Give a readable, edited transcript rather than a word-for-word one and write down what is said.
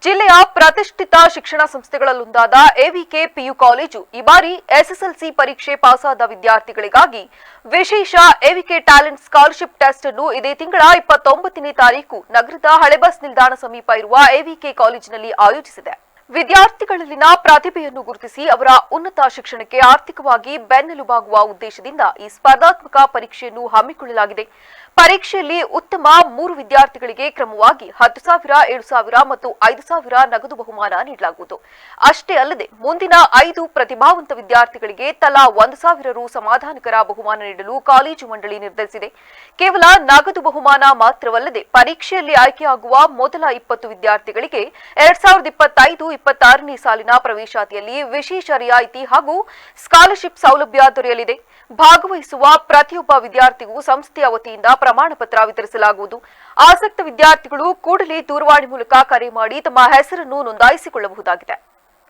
ಜಿಲ್ಲೆಯ ಪ್ರತಿಷ್ಠಿತ ಶಿಕ್ಷಣ ಸಂಸ್ಥೆಗಳಲ್ಲೊಂದಾದ ಎವಿಕೆ ಪಿಯು ಕಾಲೇಜು ಈ ಬಾರಿ ಎಸ್ಎಸ್ಎಲ್ಸಿ ಪರೀಕ್ಷೆ ಪಾಸಾದ ವಿದ್ಯಾರ್ಥಿಗಳಿಗಾಗಿ ವಿಶೇಷ ಎವಿಕೆ ಟ್ಯಾಲೆಂಟ್ ಸ್ಕಾಲರ್ಶಿಪ್ ಟೆಸ್ಟ್ ಅನ್ನು ಇದೇ ತಿಂಗಳ 29ನೇ ತಾರೀಕು ನಗರದ ಹಳೆ ಬಸ್ ನಿಲ್ದಾಣ ಸಮೀಪ ಇರುವ ಎವಿಕೆ ಕಾಲೇಜಿನಲ್ಲಿ ಆಯೋಜಿಸಿದೆ. ವಿದ್ಯಾರ್ಥಿಗಳಲ್ಲಿನ ಪ್ರತಿಭೆಯನ್ನು ಗುರುತಿಸಿ ಅವರ ಉನ್ನತ ಶಿಕ್ಷಣಕ್ಕೆ ಆರ್ಥಿಕವಾಗಿ ಬೆನ್ನೆಲುಬಾಗುವ ಉದ್ದೇಶದಿಂದ ಈ ಸ್ಪರ್ಧಾತ್ಮಕ ಪರೀಕ್ಷೆಯನ್ನು ಹಮ್ಮಿಕೊಳ್ಳಲಾಗಿದೆ. ಪರೀಕ್ಷೆಯಲ್ಲಿ ಉತ್ತಮ 3 ವಿದ್ಯಾರ್ಥಿಗಳಿಗೆ ಕ್ರಮವಾಗಿ 10,000, 7,000 ಮತ್ತು 5,000 ನಗದು ಬಹುಮಾನ ನೀಡಲಾಗುವುದು. ಅಷ್ಟೇ ಅಲ್ಲದೆ ಮುಂದಿನ 5 ಪ್ರತಿಭಾವಂತ ವಿದ್ಯಾರ್ಥಿಗಳಿಗೆ ತಲಾ 1,000 ರು ಸಮಾಧಾನಕರ ಬಹುಮಾನ ನೀಡಲು ಕಾಲೇಜು ಮಂಡಳಿ ನಿರ್ಧರಿಸಿದೆ. ಕೇವಲ ನಗದು ಬಹುಮಾನ ಮಾತ್ರವಲ್ಲದೆ ಪರೀಕ್ಷೆಯಲ್ಲಿ ಆಯ್ಕೆಯಾಗುವ ಮೊದಲ 20 ವಿದ್ಯಾರ್ಥಿಗಳಿಗೆ 2025-26ನೇ ಸಾಲಿನ ಪ್ರವೇಶಾತಿಯಲ್ಲಿ ವಿಶೇಷ ರಿಯಾಯಿತಿ ಹಾಗೂ ಸ್ಕಾಲರ್ಶಿಪ್ ಸೌಲಭ್ಯ ದೊರೆಯಲಿದೆ. ಭಾಗವಹಿಸುವ ಪ್ರತಿಯೊಬ್ಬ ವಿದ್ಯಾರ್ಥಿಗೂ ಸಂಸ್ಥೆಯ ವತಿಯಿಂದ ಪ್ರಮಾಣ ಪತ್ರ ವಿತರಿಸಲಾಗುವುದು. ಆಸಕ್ತ ವಿದ್ಯಾರ್ಥಿಗಳು ಕೂಡಲೇ ದೂರವಾಣಿ ಮೂಲಕ ಕರೆ ಮಾಡಿ ತಮ್ಮ ಹೆಸರನ್ನು ನೋಂದಾಯಿಸಿಕೊಳ್ಳಬಹುದಾಗಿದೆ.